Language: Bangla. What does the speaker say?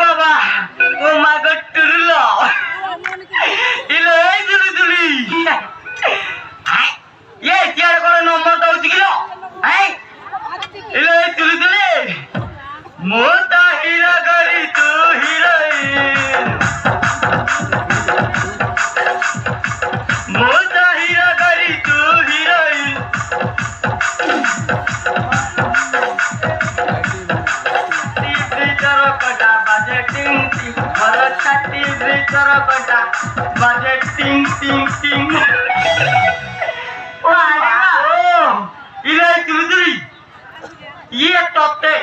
বাবা ও মা গো টুরুলো ইলো এই দুলি দুলি এই চেয়ার করে নম্বর দাও দিল এই ইলো এই দুলি দুলি মোতা হীরা গরি তু হিরোইন মোতা হীরা গরি তু হিরোইন বাজে টিং টিং ভরত ছাতি ভিতর কটা বাজে টিং টিং টিং ও ইলে তুলি তুলি ইয়ে তত্তে